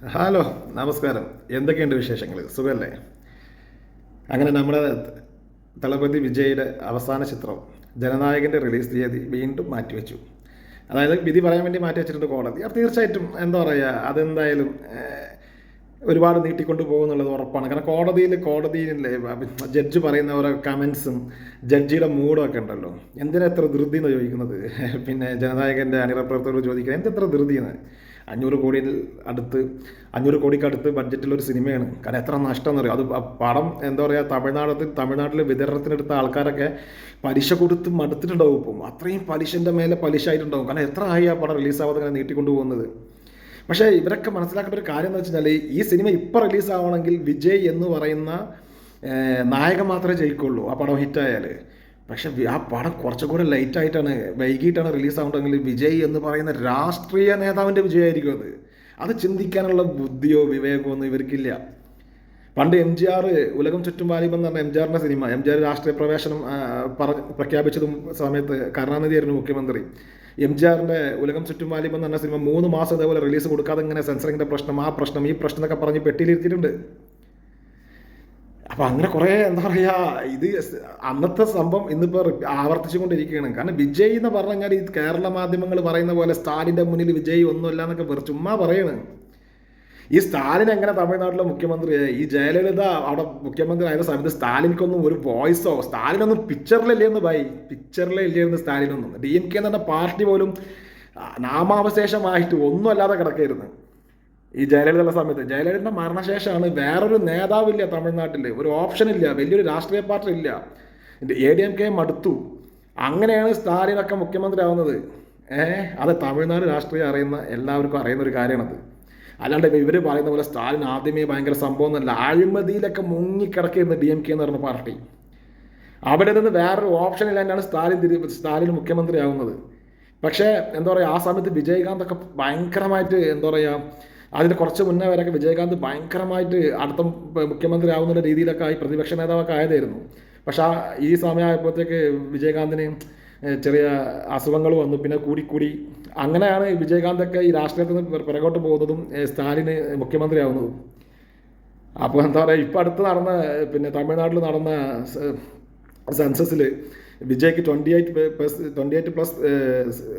Hello, നമസ്കാരം. എന്തൊക്കെയുണ്ട് വിശേഷങ്ങൾ? സുഖമല്ലേ? അങ്ങനെ നമ്മുടെ തളപതി വിജയുടെ അവസാന ചിത്രം ജനനായകൻ്റെ റിലീസ് തീയതി വീണ്ടും മാറ്റിവെച്ചു. അതായത് വിധി പറയാൻ വേണ്ടി മാറ്റി വെച്ചിട്ടുണ്ട് കോടതി. അപ്പോൾ തീർച്ചയായിട്ടും എന്താ പറയുക, അതെന്തായാലും ഒരുപാട് നീട്ടിക്കൊണ്ട് പോകുന്നുള്ളത് ഉറപ്പാണ്. കാരണം കോടതിയിലെ ജഡ്ജ് പറയുന്ന ഓരോ കമൻസും ജഡ്ജിയുടെ മൂഡും ഒക്കെ ഉണ്ടല്ലോ. എന്തിനാ എത്ര ധൃതി എന്ന് ചോദിക്കുന്നത്. പിന്നെ ജനനായകൻ്റെ അണിയറ പ്രവർത്തകരോട് ചോദിക്കുന്നത് എന്തെത്ര ധൃതിയെന്ന്. 500 കോടിക്കടുത്ത് ബഡ്ജറ്റിലൊരു സിനിമയാണ്. കാരണം എത്ര നഷ്ടം എന്ന് പറയും. അത് പടം എന്താ പറയുക, തമിഴ്നാട്ടിൽ വിതരണത്തിനെടുത്ത ആൾക്കാരൊക്കെ പലിശ കൊടുത്ത് മടുത്തിട്ടുണ്ടാവും. ഇപ്പം അത്രയും പലിശൻ്റെ മേലെ പലിശ ആയിട്ടുണ്ടാവും. കാരണം എത്ര ആയി ആ പടം റിലീസാവാതെ ഇങ്ങനെ നീട്ടിക്കൊണ്ടു പോകുന്നത്. പക്ഷേ ഇവരൊക്കെ മനസ്സിലാക്കേണ്ട ഒരു കാര്യം എന്ന് വെച്ച് കഴിഞ്ഞാൽ, ഈ സിനിമ ഇപ്പോൾ റിലീസാവണമെങ്കിൽ വിജയ് എന്ന് പറയുന്ന നായകൻ മാത്രമേ ജയിക്കുള്ളൂ ആ പടം ഹിറ്റായാൽ. പക്ഷെ ആ പടം കുറച്ചുകൂടെ വൈകിട്ടാണ് റിലീസാവുണ്ടെങ്കിൽ വിജയ് എന്ന് പറയുന്ന രാഷ്ട്രീയ നേതാവിൻ്റെ വിജയമായിരിക്കും അത്. അത് ചിന്തിക്കാനുള്ള ബുദ്ധിയോ വിവേകമോ ഒന്നും ഇവർക്കില്ല. പണ്ട് MGR ഉലകം ചുറ്റും വാലിബൻ എന്ന് പറഞ്ഞ MGRൻ്റെ സിനിമ, MGR രാഷ്ട്രീയ പ്രവേശനം പ്രഖ്യാപിച്ചതും സമയത്ത് കരുണാനിധിയായിരുന്നു മുഖ്യമന്ത്രി. MGRൻ്റെ ഉലകം ചുറ്റും വാലിബൻ എന്ന് പറഞ്ഞ സിനിമ 3 മാസം ഇതേപോലെ റിലീസ് കൊടുക്കാതെ ഇങ്ങനെ സെൻസറിങ്ങിൻ്റെ പ്രശ്നം, ഈ പ്രശ്നം എന്നൊക്കെ പറഞ്ഞ് പെട്ടിയിലിരുത്തിയിട്ടുണ്ട്. അപ്പം അങ്ങനെ കുറേ എന്താ പറയുക, ഇത് അന്നത്തെ സംഭവം ഇന്നിപ്പോൾ ആവർത്തിച്ചു കൊണ്ടിരിക്കുകയാണ്. കാരണം വിജയ് എന്ന് പറഞ്ഞു കഴിഞ്ഞാൽ ഈ കേരള മാധ്യമങ്ങൾ പറയുന്ന പോലെ സ്റ്റാലിൻ്റെ മുന്നിൽ വിജയ് ഒന്നുമില്ല എന്നൊക്കെ ചുമ്മാ പറയാണ്. ഈ സ്റ്റാലിൻ എങ്ങനെ തമിഴ്നാട്ടിലെ മുഖ്യമന്ത്രിയായി? ഈ ജയലളിത അവിടെ മുഖ്യമന്ത്രി ആയ സമയത്ത് സ്റ്റാലിനിക്കൊന്നും ഒരു വോയിസോ, സ്റ്റാലിനൊന്നും പിക്ചറിലേ ഇല്ലായിരുന്നു സ്റ്റാലിനൊന്നും. DMK എന്ന് പറഞ്ഞ പാർട്ടി പോലും നാമാവശേഷമായിട്ട് ഒന്നും അല്ലാതെ കിടക്കായിരുന്നു ഈ ജയലളിതയുടെ സമയത്ത്. ജയലളിതയുടെ മരണശേഷമാണ് വേറൊരു നേതാവില്ല തമിഴ്നാട്ടിൽ, ഒരു ഓപ്ഷൻ ഇല്ല, വലിയൊരു രാഷ്ട്രീയ പാർട്ടി ഇല്ല. ADMK മടുത്തു. അങ്ങനെയാണ് സ്റ്റാലിനൊക്കെ മുഖ്യമന്ത്രി ആവുന്നത്. അത് തമിഴ്നാട് രാഷ്ട്രീയം അറിയുന്ന എല്ലാവർക്കും അറിയുന്ന ഒരു കാര്യമാണത്. അല്ലാണ്ട് ഇവർ പറയുന്ന പോലെ സ്റ്റാലിൻ ആദ്യമേ ഭയങ്കര സംഭവം എന്നല്ല. അഴിമതിയിലൊക്കെ മുങ്ങിക്കിടക്കുന്ന DMK എന്ന് പറഞ്ഞ പാർട്ടി. അവിടെ നിന്ന് വേറൊരു ഓപ്ഷൻ ഇല്ലാണ്ടാണ് സ്റ്റാലിൻ മുഖ്യമന്ത്രി ആവുന്നത്. പക്ഷേ എന്താ പറയുക, ആ സമയത്ത് വിജയകാന്തൊക്കെ ഭയങ്കരമായിട്ട് എന്താ പറയുക, അതിന് കുറച്ച് മുന്നേ വരെയൊക്കെ വിജയകാന്ത് ഭയങ്കരമായിട്ട് അടുത്ത മുഖ്യമന്ത്രി ആവുന്ന രീതിയിലൊക്കെ ആയി പ്രതിപക്ഷ നേതാവൊക്കെ ആയതായിരുന്നു. പക്ഷേ ഈ സമയമായപ്പോഴത്തേക്ക് വിജയകാന്തിന് ചെറിയ അസുഖങ്ങൾ വന്നു. പിന്നെ കൂടി അങ്ങനെയാണ് വിജയകാന്തൊക്കെ ഈ രാഷ്ട്രീയത്തിൽ നിന്ന് പിറകോട്ട് പോകുന്നതും സ്റ്റാലിന് മുഖ്യമന്ത്രി ആവുന്നതും. അപ്പോൾ എന്താ പറയുക, ഇപ്പം അടുത്ത് നടന്ന തമിഴ്നാട്ടിൽ നടന്ന സെൻസസിൽ വിജയ്ക്ക് 28+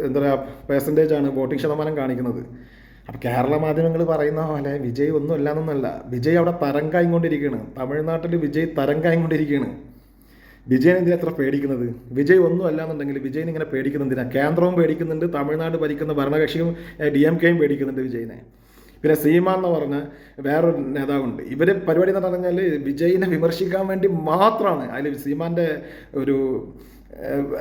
എന്താ പറയുക പെർസെൻറ്റേജാണ് വോട്ടിംഗ് ശതമാനം കാണിക്കുന്നത്. അപ്പോൾ കേരള മാധ്യമങ്ങൾ പറയുന്ന പോലെ വിജയ് ഒന്നും അല്ലാന്നൊന്നല്ല. വിജയ് അവിടെ തരംഗായിക്കൊണ്ടിരിക്കുകയാണ്. തമിഴ്നാട്ടിൽ വിജയ് തരംഗായിക്കൊണ്ടിരിക്കുകയാണ്. വിജയൻ എന്തിനാ എത്ര പേടിക്കുന്നത്? വിജയ് ഒന്നും അല്ലാന്നുണ്ടെങ്കിൽ വിജയൻ ഇങ്ങനെ പേടിക്കുന്നതിനാ? കേന്ദ്രവും പേടിക്കുന്നുണ്ട്, തമിഴ്നാട് ഭരിക്കുന്ന ഭരണകക്ഷിയും DMKയും പേടിക്കുന്നുണ്ട് വിജയിനെ. പിന്നെ സീമാൻ എന്ന് പറഞ്ഞ വേറൊരു നേതാവുണ്ട്. ഇവർ പരിപാടി എന്ന് പറഞ്ഞാൽ വിജയിനെ വിമർശിക്കാൻ വേണ്ടി മാത്രമാണ്. അതിൽ സീമാൻ്റെ ഒരു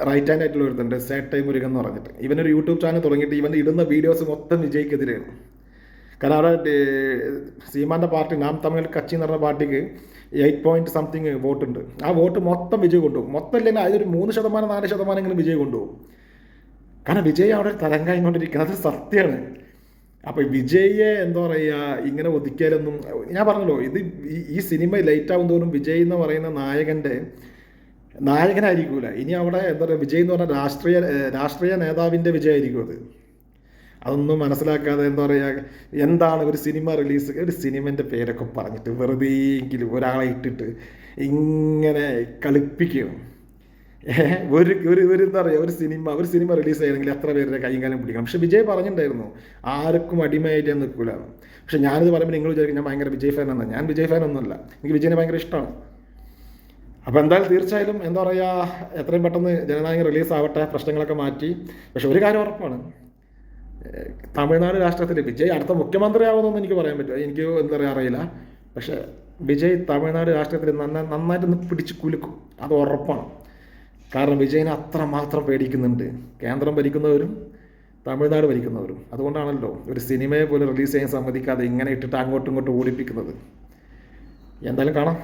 റൈറ്റ് ഹാൻഡ് ആയിട്ടുള്ള ഒരുത്തുണ്ട്, സേട്ടൈ മുരുകൻ എന്ന് പറഞ്ഞിട്ട്. ഇവനൊരു യൂട്യൂബ് ചാനൽ തുടങ്ങിയിട്ട് ഇവൻ ഇടുന്ന വീഡിയോസ് മൊത്തം വിജയ്ക്കെതിരെയാണ്. കാരണം അവിടെ സീമാൻ്റെ പാർട്ടി നാം തമിഴ് കച്ചി എന്ന് പറഞ്ഞ പാർട്ടിക്ക് 8 വോട്ടുണ്ട്. ആ വോട്ട് മൊത്തം വിജയ് കൊണ്ടുപോകും. മൊത്തം ഇല്ലെങ്കിൽ അതിലൊരു 3% 4% വിജയ് കൊണ്ടുപോകും. കാരണം വിജയ് അവിടെ തരംഗായി കൊണ്ടിരിക്കുന്നത്, അത് സത്യമാണ്. അപ്പോൾ വിജയെ എന്താ പറയുക, ഇങ്ങനെ ഒതുക്കിയാലൊന്നും, ഞാൻ പറഞ്ഞല്ലോ, ഇത് ഈ സിനിമ ലേറ്റ് ആവും തോറും വിജയ് എന്ന് പറയുന്ന നായകനായിരിക്കൂല ഇനി അവിടെ. എന്താ പറയുക, വിജയ് എന്ന് പറഞ്ഞ രാഷ്ട്രീയ നേതാവിൻ്റെ വിജയമായിരിക്കും അത്. അതൊന്നും മനസ്സിലാക്കാതെ എന്താ പറയുക, എന്താണ് ഒരു സിനിമ റിലീസ്, ഒരു സിനിമൻ്റെ പേരൊക്കെ പറഞ്ഞിട്ട് വെറുതെയെങ്കിലും ഒരാളെ ഇട്ടിട്ട് ഇങ്ങനെ കളിപ്പിക്കണം. ഒരു എന്താ പറയുക, ഒരു സിനിമ റിലീസ് ചെയ്യണമെങ്കിൽ എത്ര പേരുടെ കൈയും കാലം പിടിക്കണം. പക്ഷെ വിജയ് പറഞ്ഞിട്ടുണ്ടായിരുന്നു ആർക്കും അടിമയായിട്ട് ഞാൻ നിൽക്കില്ല. പക്ഷെ ഞാനിത് പറയുമ്പോൾ നിങ്ങൾ വിചാരിക്കും ഞാൻ ഭയങ്കര വിജയ് ഫാൻ എന്നാണ്. ഞാൻ വിജയ് ഫാൻ ഒന്നുമല്ല, എനിക്ക് വിജയനെ ഭയങ്കര ഇഷ്ടമാണ്. അപ്പോൾ എന്തായാലും തീർച്ചയായും എന്താ പറയുക, എത്രയും പെട്ടെന്ന് ജനനായകൻ റിലീസ് ആവട്ടെ, പ്രശ്നങ്ങളൊക്കെ മാറ്റി. പക്ഷെ ഒരു കാര്യം ഉറപ്പാണ്, തമിഴ്നാട് രാഷ്ട്രീയത്തിൽ വിജയ് അടുത്ത മുഖ്യമന്ത്രി ആവുമെന്നൊന്നും എനിക്ക് പറയാൻ പറ്റുമോ, എനിക്ക് എന്താ പറയുക അറിയില്ല. പക്ഷേ വിജയ് തമിഴ്നാട് രാഷ്ട്രീയത്തിൽ നന്നായിട്ടൊന്ന് പിടിച്ച് കുലുക്കും, അത് ഉറപ്പാണ്. കാരണം വിജയനെ അത്രമാത്രം പേടിക്കുന്നുണ്ട് കേന്ദ്രം ഭരിക്കുന്നവരും തമിഴ്നാട് ഭരിക്കുന്നവരും. അതുകൊണ്ടാണല്ലോ ഒരു സിനിമയെ പോലും റിലീസ് ചെയ്യാൻ സമ്മതിക്കാതെ ഇങ്ങനെ ഇട്ടിട്ട് അങ്ങോട്ടും ഇങ്ങോട്ടും ഓടിപ്പിക്കുന്നത്. എന്തായാലും കാണാം.